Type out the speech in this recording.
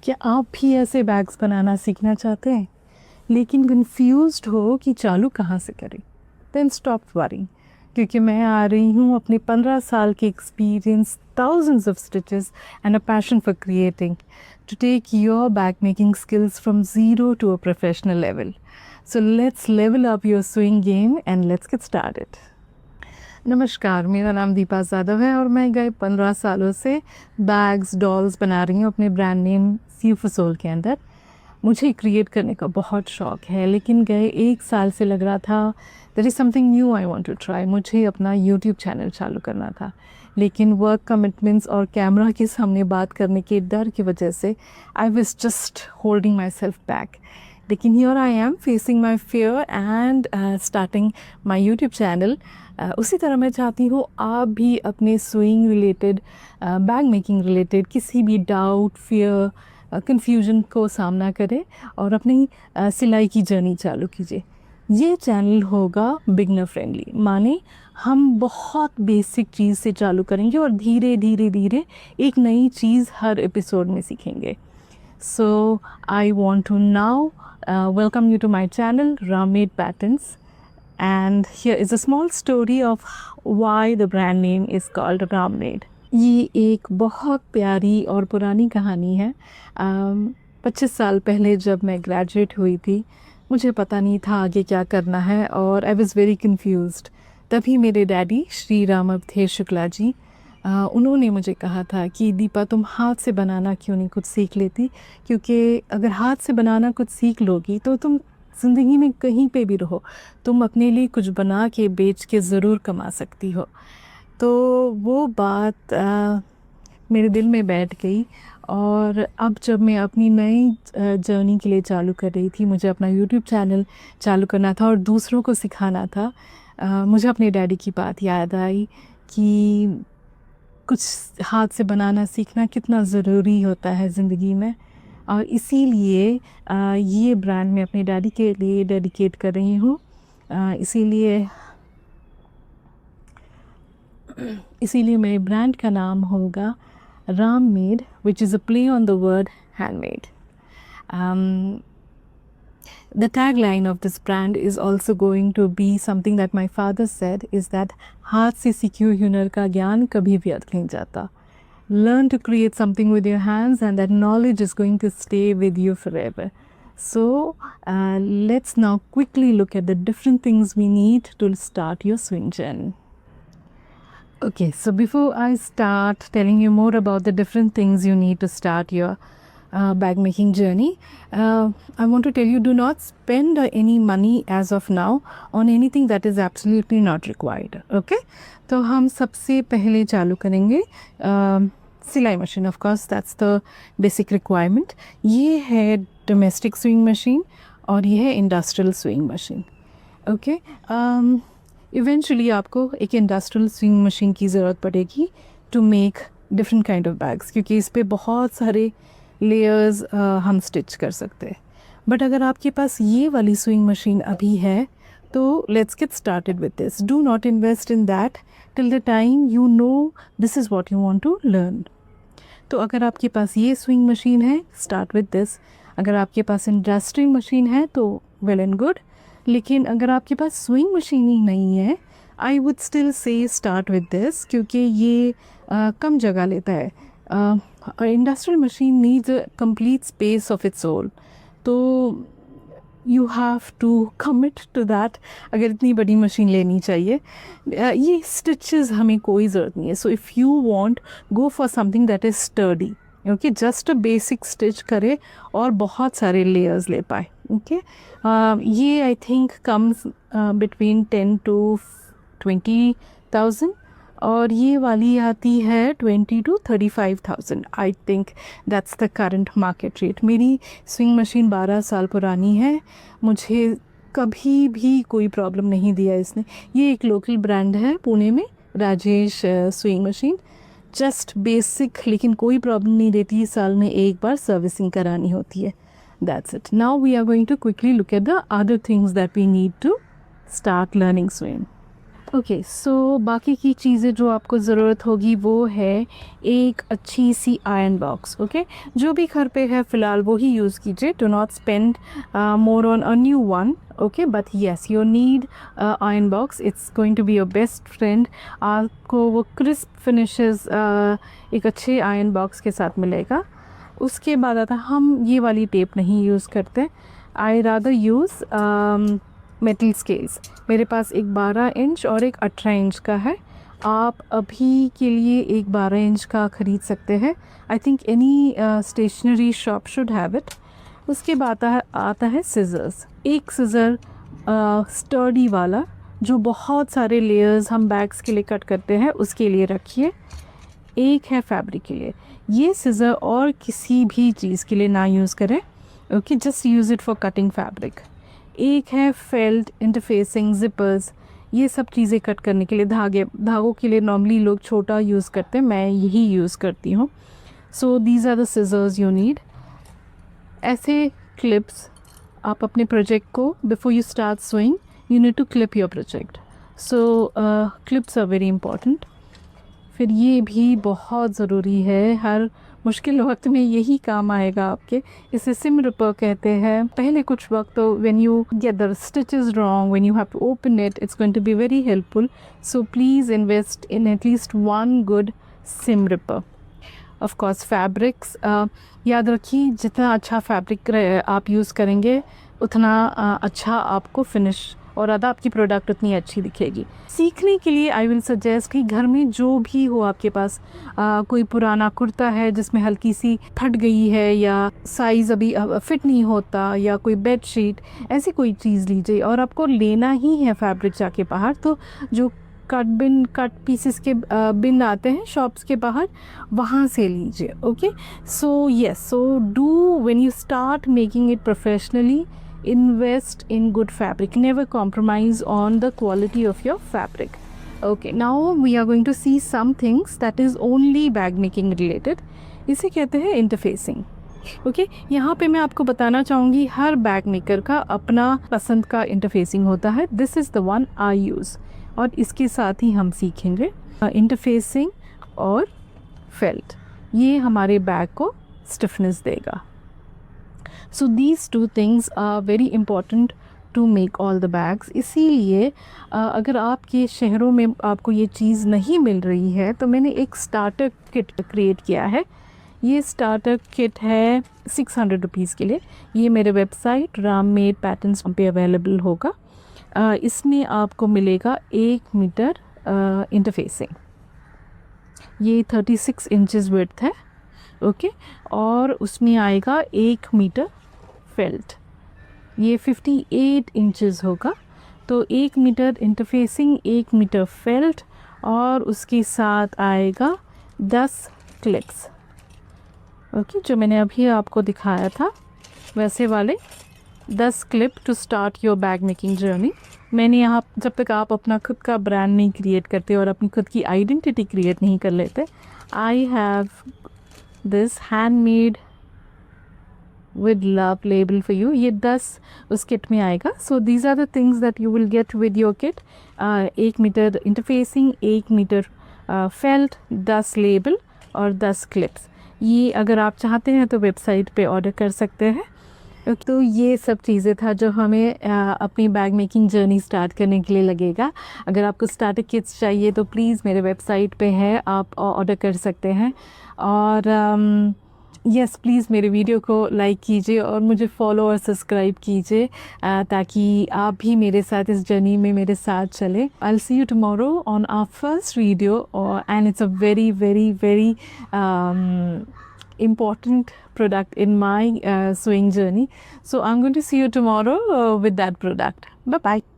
क्या आप भी ऐसे बैग्स बनाना सीखना चाहते हैं लेकिन कंफ्यूज्ड हो कि चालू कहाँ से करें? देन स्टॉप वरिंग, क्योंकि मैं आ रही हूँ अपने 15 साल के experience, thousands of stitches and a passion for creating to take your bag making skills from zero to a professional level. So let's level up your sewing game and let's get started. नमस्कार, मेरा नाम दीपा जाधव है और मैं गए 15 सालों से bags, dolls बना रही हूँ अपने brand name C for soul के अंदर। मुझे क्रिएट करने का बहुत शौक़ है, लेकिन गए 1 साल से लग रहा था there is something new I want to try. मुझे अपना यूट्यूब चैनल चालू करना था, लेकिन वर्क कमिटमेंट्स और कैमरा के सामने बात करने के डर की वजह से I was just holding myself back. लेकिन here I am facing my fear and starting my YouTube channel. उसी तरह मैं चाहती हूँ आप भी अपने sewing related, bag making related किसी भी डाउट, फियर, कन्फ्यूजन को सामना करें और अपनी सिलाई की जर्नी चालू कीजिए। ये चैनल होगा बिगनर फ्रेंडली, माने हम बहुत बेसिक चीज़ से चालू करेंगे और धीरे धीरे धीरे एक नई चीज़ हर एपिसोड में सीखेंगे। So I want to now welcome you to my channel Rammade patterns, and here is a small story of why the brand name is called Rammaid. ये एक बहुत प्यारी और पुरानी कहानी है। 25 साल पहले जब मैं ग्रेजुएट हुई थी, मुझे पता नहीं था आगे क्या करना है और आई वॉज़ वेरी कन्फ्यूज्ड। तभी मेरे डैडी श्री राम अवधेश शुक्ला जी, उन्होंने मुझे कहा था कि दीपा तुम हाथ से बनाना क्यों नहीं कुछ सीख लेती, क्योंकि अगर हाथ से बनाना कुछ सीख लोगी तो तुम ज़िंदगी में कहीं पे भी रहो, तुम अपने लिए कुछ बना के बेच के ज़रूर कमा सकती हो। तो वो बात मेरे दिल में बैठ गई और अब जब मैं अपनी नई जर्नी के लिए चालू कर रही थी, मुझे अपना यूट्यूब चैनल चालू करना था और दूसरों को सिखाना था, मुझे अपने डैडी की बात याद आई कि कुछ हाथ से बनाना सीखना कितना ज़रूरी होता है ज़िंदगी में। और इसीलिए ये ब्रांड मैं अपने डैडी के लिए डेडिकेट कर रही हूँ। इसीलिए मेरे ब्रांड का नाम होगा Rammade, which is a play on the word handmade. The tagline of this brand is also going to be something that my father said, is that हाथ से सीखे हुए हुनर का ज्ञान कभी व्यर्थ नहीं जाता। Learn to create something with your hands and that knowledge is going to stay with you forever. So let's now quickly look at the different things we need to start your swing journey. Okay, so before I start telling you more about the different things you need to start your bag making journey, I want to tell you, do not spend any money as of now on anything that is absolutely not required. Okay, तो हम सबसे पहले चालू करेंगे सिलाई machine. Of course that's the basic requirement. ये है domestic sewing machine और ये है industrial sewing machine. Okay, eventually आपको एक इंडस्ट्रियल स्विंग मशीन की ज़रूरत पड़ेगी to make different kind of bags, क्योंकि इस पर बहुत सारे लेयर्स हम स्टिच कर सकते हैं। बट अगर आपके पास ये वाली स्विंग मशीन अभी है तो let's get started with this. Do not invest in that till the time you know this is what you want to learn. तो अगर आपके पास ये स्विंग मशीन है, स्टार्ट विद दिस। अगर आपके पास इंडस्ट्रियल मशीन है तो वेल एंड गुड, लेकिन अगर आपके पास स्विंग मशीन ही नहीं है, I would still say start with this, क्योंकि ये कम जगह लेता है। Industrial machine needs a complete space of its own, तो you have to commit to that अगर इतनी बड़ी मशीन लेनी चाहिए। ये स्टिचेस हमें कोई ज़रूरत नहीं है। So if you want, go for something that is sturdy. Okay, just a basic stitch करे और बहुत सारे लेयर्स ले पाए। ओके, ये I think comes between 10 to 20,000 और ये वाली आती है 20 to 35,000। I think that's the current market rate. मेरी स्विंग मशीन 12 साल पुरानी है, मुझे कभी भी कोई प्रॉब्लम नहीं दिया इसने। ये एक लोकल ब्रांड है पुणे में, Rajesh swing machine. Just basic, लेकिन कोई प्रॉब्लम नहीं देती। साल में एक बार सर्विसिंग करानी होती है। That's it. Now we are going to quickly look at the other things that we need to start learning swing. Okay, so बाकी की चीज़ें जो आपको ज़रूरत होगी वो है एक अच्छी सी आयरन बॉक्स। ओके, जो भी घर पे है फ़िलहाल वो ही यूज़ कीजिए, do not spend more on a new one. Okay, but yes you need iron box, it's going to be your best friend. आपको वो क्रिस्प फिनिशेस एक अच्छे आयरन बॉक्स के साथ मिलेगा। उसके बाद आता हम ये वाली टेप नहीं यूज़ करते, I rather use metal scales. मेरे पास एक 12 इंच और एक 18 इंच का है। आप अभी के लिए एक 12 इंच का ख़रीद सकते हैं। I think any stationery shop should have it. उसके बाद आता है सिज़र्स। एक सिज़र स्टर्डी वाला जो बहुत सारे लेयर्स हम बैग्स के लिए कट करते हैं उसके लिए रखिए। एक है फैब्रिक के लिए। ये सिज़र और किसी भी चीज़ के लिए ना यूज़ करें। Okay, just use it for cutting fabric. एक है फेल्ट, इंटरफेसिंग, जिपर्स, ये सब चीज़ें कट करने के लिए। धागों के लिए नॉर्मली लोग छोटा यूज़ करते हैं, मैं यही यूज़ करती हूँ। So these are the scissors you need. ऐसे क्लिप्स आप अपने प्रोजेक्ट को before you start sewing you need to clip your project. So clips are very important. फिर ये भी बहुत ज़रूरी है, हर मुश्किल वक्त में यही काम आएगा आपके। इसे सिम रिपर कहते हैं। पहले कुछ वक्त तो when you get the stitches wrong, when you have to open it, it's going to be very helpful. So please invest in at least one good seam ripper. Of course fabrics, याद रखिए जितना अच्छा फैब्रिक आप use करेंगे उतना अच्छा आपको finish और अदा आपकी प्रोडक्ट उतनी अच्छी दिखेगी। सीखने के लिए आई विल सजेस्ट कि घर में जो भी हो आपके पास, कोई पुराना कुर्ता है जिसमें हल्की सी फट गई है या साइज़ अभी फिट नहीं होता, या कोई बेड शीट, ऐसी कोई चीज़ लीजिए। और आपको लेना ही है फैब्रिक जाके बाहर, तो जो कट पीसेस के बिन आते हैं शॉप्स के बाहर, वहाँ से लीजिए। Okay, so yes, so do when you start making it professionally, invest in good fabric, never compromise on the quality of your fabric. Okay, now we are going to see some things that is only bag making related. इसे कहते हैं interfacing. Okay, यहाँ पे मैं आपको बताना चाहूँगी हर bag maker का अपना पसंद का इंटरफेसिंग होता है। This is the one I use, और इसके साथ ही हम सीखेंगे इंटरफेसिंग और फेल्ट। ये हमारे बैग को स्टिफनेस देगा। So these two things are very important to make all the bags. इसीलिए अगर आपके शहरों में आपको ये चीज़ नहीं मिल रही है तो मैंने एक स्टार्टर किट क्रिएट किया है। ये स्टार्टर किट है 600 रुपीज़ के लिए। ये मेरे वेबसाइट राममेड पैटर्न्स पे अवेलेबल होगा। इसमें आपको मिलेगा 1 मीटर इंटरफेसिंग। ये 36 इंचेस विड्थ है। ओके, और उसमें आएगा 1 मीटर फेल्ट, ये 58 इंचेस होगा। तो 1 मीटर इंटरफेसिंग, 1 मीटर फेल्ट, और उसके साथ आएगा 10 क्लिप्स। ओके, जो मैंने अभी आपको दिखाया था वैसे वाले 10 clip to start your bag making journey. मैंने यहाँ, जब तक आप अपना खुद का ब्रांड नहीं क्रिएट करते और अपनी खुद की आइडेंटिटी क्रिएट नहीं कर लेते, I have this handmade with love label for you। ये 10 उस किट में आएगा। So these are the things that you will get with your kit. 1 metre interfacing, 1 metre felt, 10 label और 10 क्लिप्स। ये अगर आप चाहते हैं तो वेबसाइट पे ऑर्डर कर सकते हैं। तो ये सब चीज़ें था जो हमें अपनी बैग मेकिंग जर्नी स्टार्ट करने के लिए लगेगा। अगर आपको स्टार्टर किट्स चाहिए तो प्लीज़ मेरे वेबसाइट पे है, आप ऑर्डर कर सकते हैं। और यस, प्लीज़ मेरे वीडियो को लाइक कीजिए और मुझे फॉलो और सब्सक्राइब कीजिए, ताकि आप भी मेरे साथ इस जर्नी में मेरे साथ चले। I will see you tomorrow on our first video, and it's a very very very important product in my sewing journey. So I'm going to see you tomorrow with that product. Bye bye.